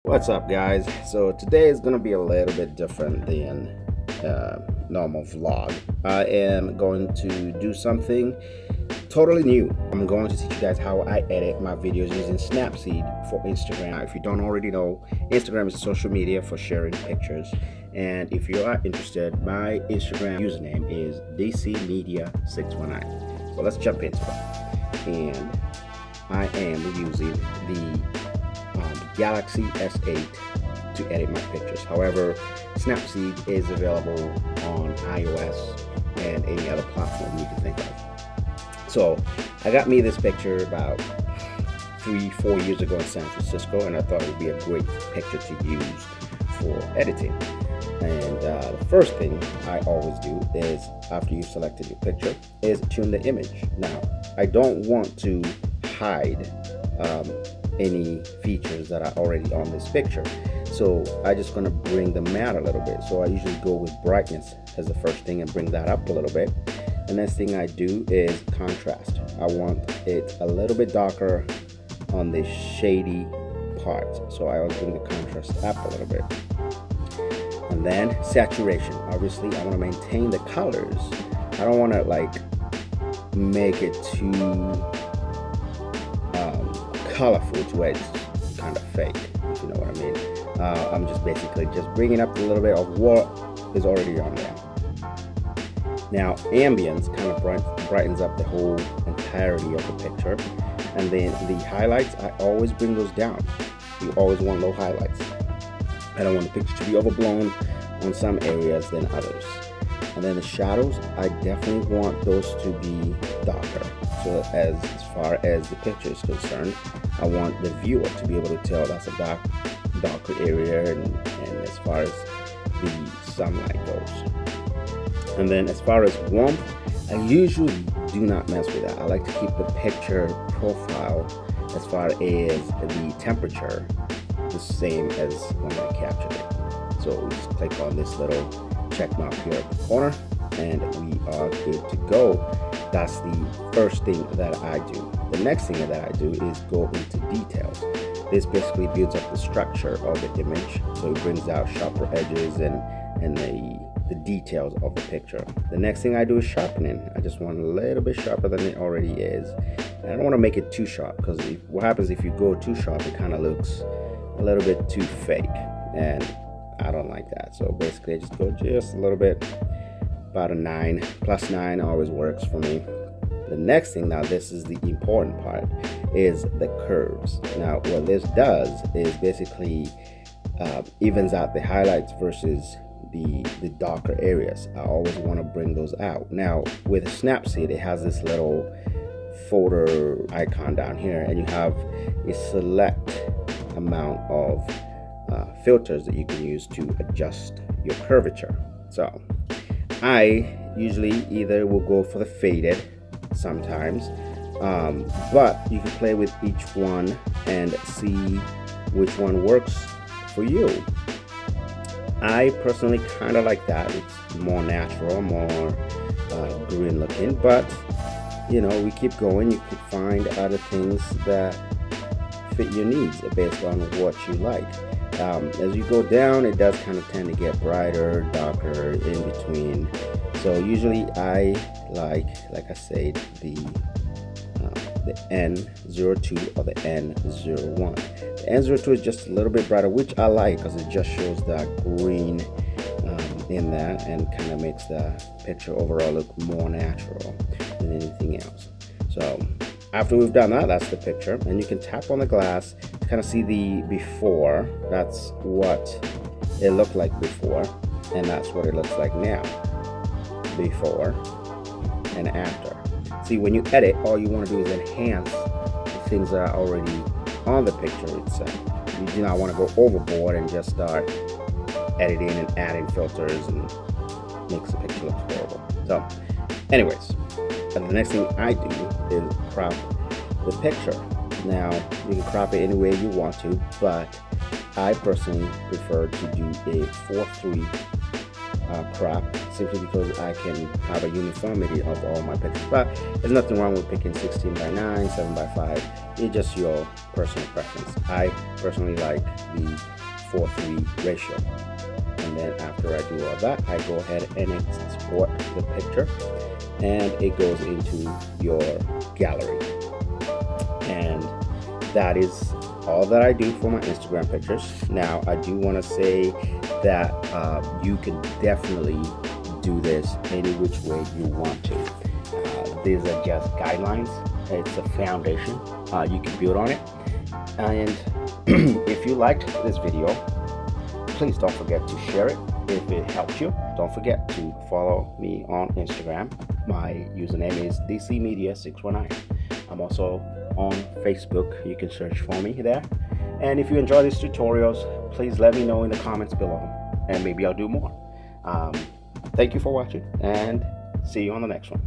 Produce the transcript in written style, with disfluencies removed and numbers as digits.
What's up, guys? So today is gonna be a little bit different than normal vlog. I am going to do something totally new. I'm going to teach you guys how I edit my videos using Snapseed for Instagram. Now, if you don't already know, Instagram is a social media for sharing pictures. And if you are interested, my Instagram username is dcmedia619. So let's jump into it. And I am using the Galaxy S8 to edit my pictures. However, Snapseed is available on iOS and any other platform you can think of. So I got me this picture about 3-4 years ago in San Francisco, and I thought it would be a great picture to use for editing. And the first thing I always do is, after you've selected your picture, is tune the image. Now, I don't want to hide any features that are already on this picture, so I just going to bring them out a little bit. So I usually go with brightness as the first thing and bring that up a little bit. The next thing I do is contrast. I want it a little bit darker on the shady part, so I always bring the contrast up a little bit. And then saturation. Obviously I want to maintain the colors. I don't want to like make it too colorful to where it's kind of fake, if you know what I mean. I'm just basically just bringing up a little bit of what is already on there. Now, ambience kind of brightens up the whole entirety of the picture. And then the highlights, I always bring those down. You always want low highlights. I don't want the picture to be overblown on some areas than others. And then the shadows, I definitely want those to be darker. So as far as the picture is concerned, I want the viewer to be able to tell that's a darker area, and as far as the sunlight goes. And then as far as warmth, I usually do not mess with that. I like to keep the picture profile as far as the temperature the same as when I captured it. So we just click on this little check mark here at the corner and we are good to go. That's the first thing that I do. The next thing that I do is go into details. This basically builds up the structure of the image, so it brings out sharper edges and the details of the picture. The next thing I do is sharpening. I just want a little bit sharper than it already is. And I don't want to make it too sharp, because what happens if you go too sharp, it kind of looks a little bit too fake, and I don't like that. So basically I just go just a little bit, about a 9, +9 always works for me. The next thing, now this is the important part, is the curves. Now what this does is basically evens out the highlights versus the darker areas. I always want to bring those out. Now with Snapseed, it has this little folder icon down here, and you have a select amount of filters that you can use to adjust your curvature. So I usually either will go for the faded sometimes, but you can play with each one and see which one works for you. I personally kind of like that. It's more natural, more green looking, but you know, we keep going. You could find other things that fit your needs based on what you like. As you go down, it does kind of tend to get brighter, darker, in between. So usually I like I said, the N02 or the N01. The N02 is just a little bit brighter, which I like because it just shows that green in that and kind of makes the picture overall look more natural than anything else. So after we've done that, that's the picture, and you can tap on the glass to kind of see the before. That's what it looked like before, and that's what it looks like now, before and after. See, when you edit, all you want to do is enhance the things that are already on the picture itself. You do not want to go overboard and just start editing and adding filters and makes the picture look horrible. So anyways, the next thing I do is crop the picture. Now you can crop it any way you want to, but I personally prefer to do a 4:3 crop, simply because I can have a uniformity of all my pictures. But there's nothing wrong with picking 16:9, 7:5. It's just your personal preference. I personally like the 4:3 ratio. And then after I do all that, I go ahead and export the picture, and it goes into your gallery. And that is all that I do for my Instagram pictures. Now, I do want to say that you can definitely do this any which way you want to. These are just guidelines. It's a foundation. You can build on it. And if you liked this video, please don't forget to share it. If it helped you, don't forget to follow me on Instagram. My username is dcmedia619. I'm also on Facebook. You can search for me there. And if you enjoy these tutorials, please let me know in the comments below, and maybe I'll do more. Thank you for watching, and see you on the next one.